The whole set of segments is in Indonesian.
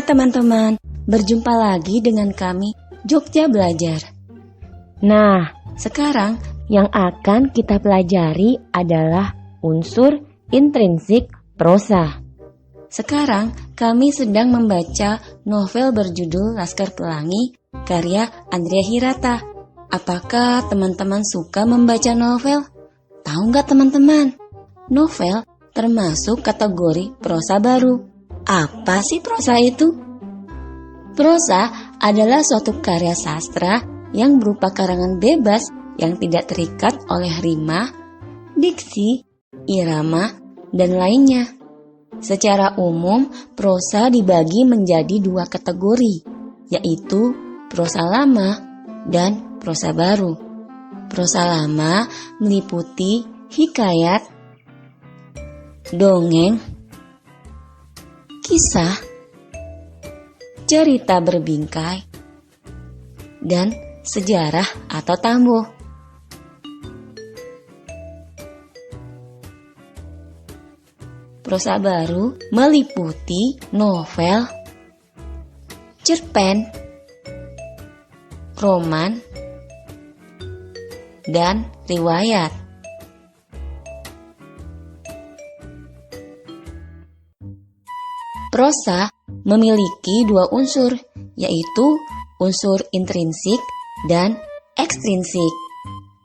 Hai teman-teman, berjumpa lagi dengan kami Jogja Belajar. Nah, Sekarang yang akan kita pelajari adalah unsur intrinsik prosa. kami sedang membaca novel berjudul Laskar Pelangi karya Andrea Hirata. Apakah teman-teman suka membaca novel? Tahu nggak teman-teman? Novel termasuk kategori prosa baru. Apa sih prosa itu? Prosa adalah suatu karya sastra yang berupa karangan bebas yang tidak terikat oleh rima, diksi, irama, dan lainnya. Secara umum, prosa dibagi menjadi dua kategori, yaitu prosa lama dan prosa baru. Prosa lama meliputi hikayat, dongeng, kisah, cerita berbingkai, dan sejarah atau tambuh. Prosa baru meliputi novel, cerpen, roman, dan riwayat. Prosa memiliki dua unsur, yaitu unsur intrinsik dan ekstrinsik.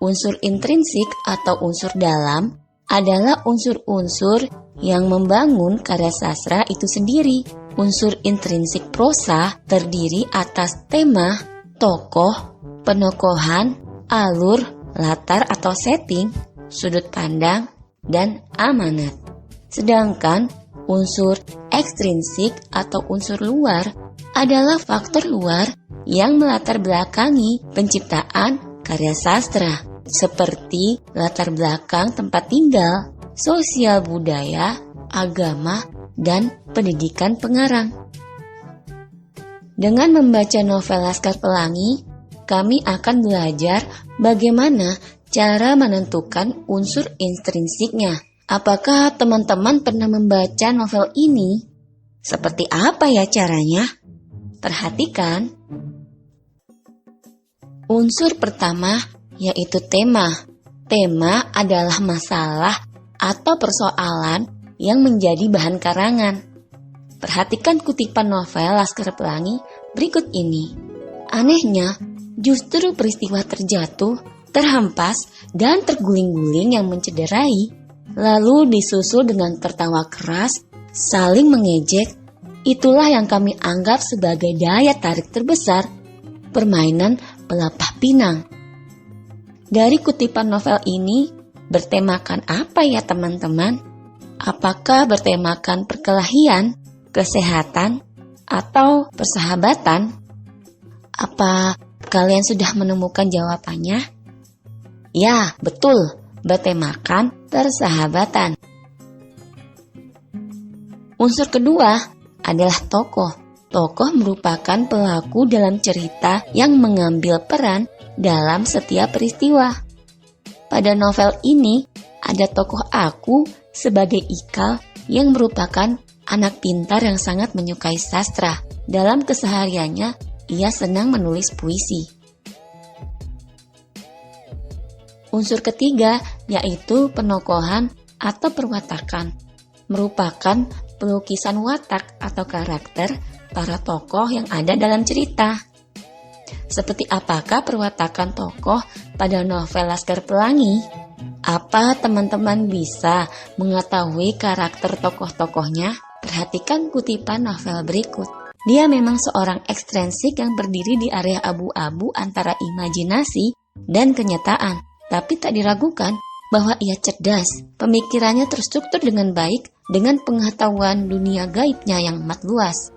Unsur intrinsik atau unsur dalam adalah unsur-unsur yang membangun karya sastra itu sendiri. Unsur intrinsik prosa terdiri atas tema, tokoh, penokohan, alur, latar atau setting, sudut pandang, dan amanat. Sedangkan unsur ekstrinsik atau unsur luar adalah faktor luar yang melatar belakangi penciptaan karya sastra, seperti latar belakang tempat tinggal, sosial budaya, agama, dan pendidikan pengarang. Dengan membaca novel Laskar Pelangi, kami akan belajar bagaimana cara menentukan unsur intrinsiknya. Apakah teman-teman pernah membaca novel ini? Seperti apa ya caranya? Perhatikan. Unsur pertama yaitu tema. Tema adalah masalah atau persoalan yang menjadi bahan karangan. Perhatikan kutipan novel Laskar Pelangi berikut ini. Anehnya, justru peristiwa terjatuh, terhempas, dan terguling-guling yang mencederai, lalu disusul dengan tertawa keras, saling mengejek. Itulah yang kami anggap sebagai daya tarik terbesar permainan pelapah pinang. Dari kutipan novel ini bertemakan apa ya teman-teman? Apakah bertemakan perkelahian, kesehatan, atau persahabatan? Apa kalian sudah menemukan jawabannya? Ya, betul. Bertemakan persahabatan. Unsur kedua adalah tokoh. Tokoh merupakan pelaku dalam cerita yang mengambil peran dalam setiap peristiwa. Pada novel ini ada tokoh aku sebagai Ikal yang merupakan anak pintar yang sangat menyukai sastra. Dalam kesehariannya, ia senang menulis puisi. Unsur ketiga yaitu penokohan atau perwatakan, merupakan pelukisan watak atau karakter para tokoh yang ada dalam cerita. Seperti apakah perwatakan tokoh pada novel Laskar Pelangi? Apa teman-teman bisa mengetahui karakter tokoh-tokohnya? Perhatikan kutipan novel berikut. Dia memang seorang ekstrinsik yang berdiri di area abu-abu antara imajinasi dan kenyataan. Tapi tak diragukan bahwa ia cerdas, pemikirannya terstruktur dengan baik dengan pengetahuan dunia gaibnya yang amat luas.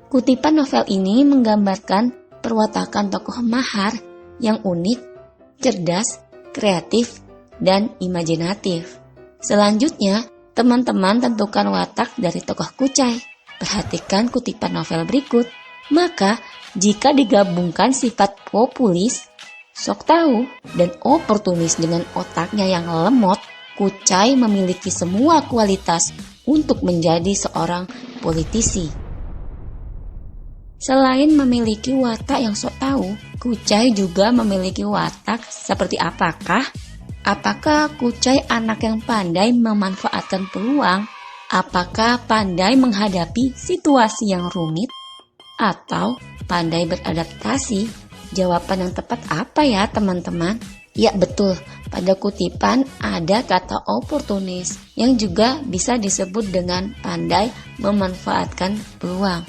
Kutipan novel ini menggambarkan perwatakan tokoh mahar yang unik, cerdas, kreatif, dan imajinatif. Selanjutnya, teman-teman tentukan watak dari tokoh Kucai. Perhatikan kutipan novel berikut. Maka, jika digabungkan sifat populis, sok tahu, dan oportunis dengan otaknya yang lemot, Kucai memiliki semua kualitas untuk menjadi seorang politisi. Selain memiliki watak yang sok tahu, Kucai juga memiliki watak seperti apakah? Apakah Kucai anak yang pandai memanfaatkan peluang? Apakah pandai menghadapi situasi yang rumit? Atau pandai beradaptasi? Jawaban yang tepat apa ya teman-teman? Ya betul, pada kutipan ada kata oportunis yang juga bisa disebut dengan pandai memanfaatkan peluang.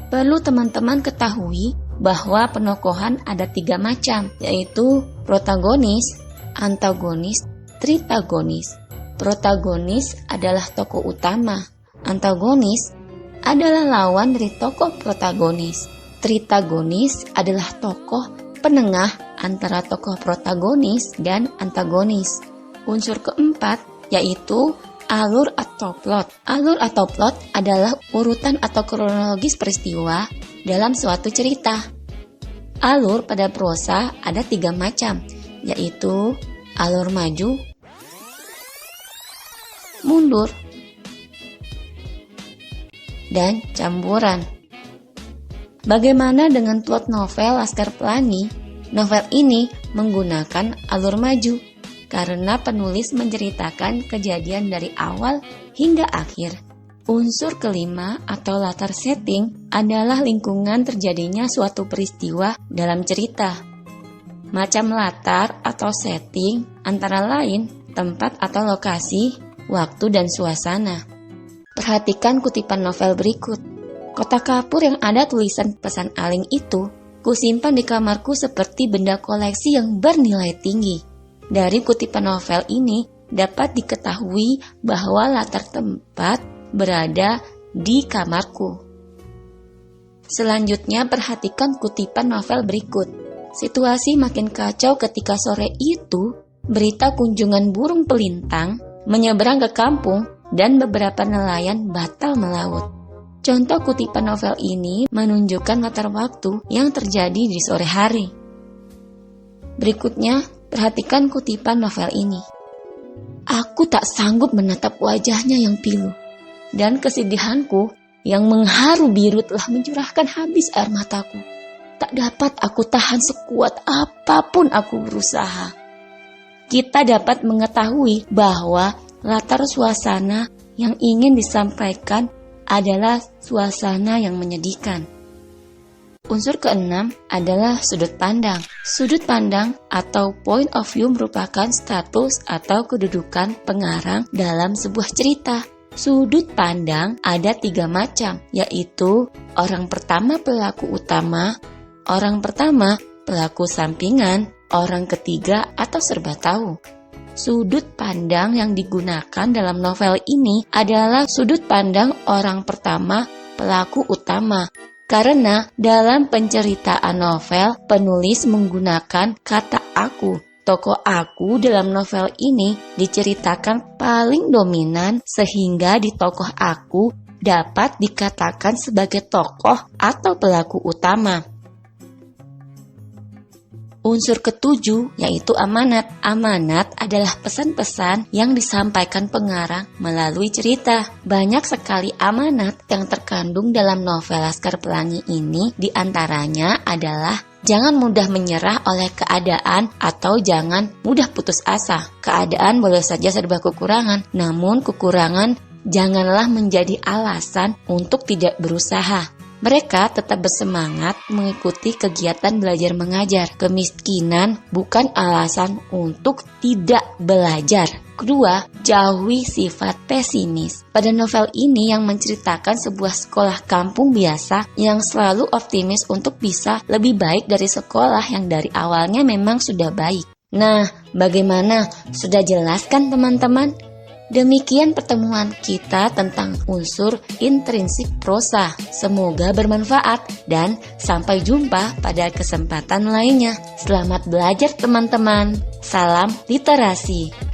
Perlu teman-teman ketahui bahwa penokohan ada 3 macam, yaitu protagonis, antagonis, tritagonis. Protagonis adalah tokoh utama, antagonis adalah lawan dari tokoh protagonis. Tritagonis adalah tokoh penengah antara tokoh protagonis dan antagonis. Unsur keempat yaitu alur atau plot. Alur atau plot adalah urutan atau kronologis peristiwa dalam suatu cerita. Alur pada prosa ada 3 macam, yaitu alur maju, mundur, dan campuran. Bagaimana dengan plot novel Laskar Pelangi? Novel ini menggunakan alur maju karena penulis menceritakan kejadian dari awal hingga akhir. Unsur kelima atau latar setting adalah lingkungan terjadinya suatu peristiwa dalam cerita. Macam latar atau setting antara lain tempat atau lokasi, waktu dan suasana. Perhatikan kutipan novel berikut. Kotak kapur yang ada tulisan pesan Aling itu kusimpan di kamarku seperti benda koleksi yang bernilai tinggi. Dari kutipan novel ini dapat diketahui bahwa latar tempat berada di kamarku. Selanjutnya perhatikan kutipan novel berikut. Situasi makin kacau ketika sore itu berita kunjungan burung pelintang menyeberang ke kampung dan beberapa nelayan batal melaut. Contoh kutipan novel ini menunjukkan latar waktu yang terjadi di sore hari. Berikutnya, perhatikan kutipan novel ini. Aku tak sanggup menatap wajahnya yang pilu, dan kesedihanku yang mengharu biru telah mencurahkan habis air mataku. Tak dapat aku tahan sekuat apapun aku berusaha. Kita dapat mengetahui bahwa latar suasana yang ingin disampaikan adalah suasana yang menyedihkan. Unsur keenam adalah sudut pandang. Sudut pandang atau point of view merupakan status atau kedudukan pengarang dalam sebuah cerita. Sudut pandang ada 3 macam, yaitu orang pertama pelaku utama, orang pertama pelaku sampingan, orang ketiga atau serba tahu. Sudut pandang yang digunakan dalam novel ini adalah sudut pandang orang pertama pelaku utama. Karena dalam penceritaan novel, penulis menggunakan kata aku. Tokoh aku dalam novel ini diceritakan paling dominan sehingga di tokoh aku dapat dikatakan sebagai tokoh atau pelaku utama. Unsur ketujuh yaitu amanat. Amanat adalah pesan-pesan yang disampaikan pengarang melalui cerita. Banyak sekali amanat yang terkandung dalam novel Laskar Pelangi ini. Di antaranya adalah jangan mudah menyerah oleh keadaan atau jangan mudah putus asa. Keadaan boleh saja serba kekurangan, namun kekurangan janganlah menjadi alasan untuk tidak berusaha. Mereka tetap bersemangat mengikuti kegiatan belajar mengajar. Kemiskinan bukan alasan untuk tidak belajar. Kedua, jauhi sifat pesimis. Pada novel ini yang menceritakan sebuah sekolah kampung biasa yang selalu optimis untuk bisa lebih baik dari sekolah yang dari awalnya memang sudah baik. Nah, bagaimana? Sudah jelas kan teman-teman? Demikian pertemuan kita tentang unsur intrinsik prosa. Semoga bermanfaat dan sampai jumpa pada kesempatan lainnya. Selamat belajar teman-teman. Salam literasi.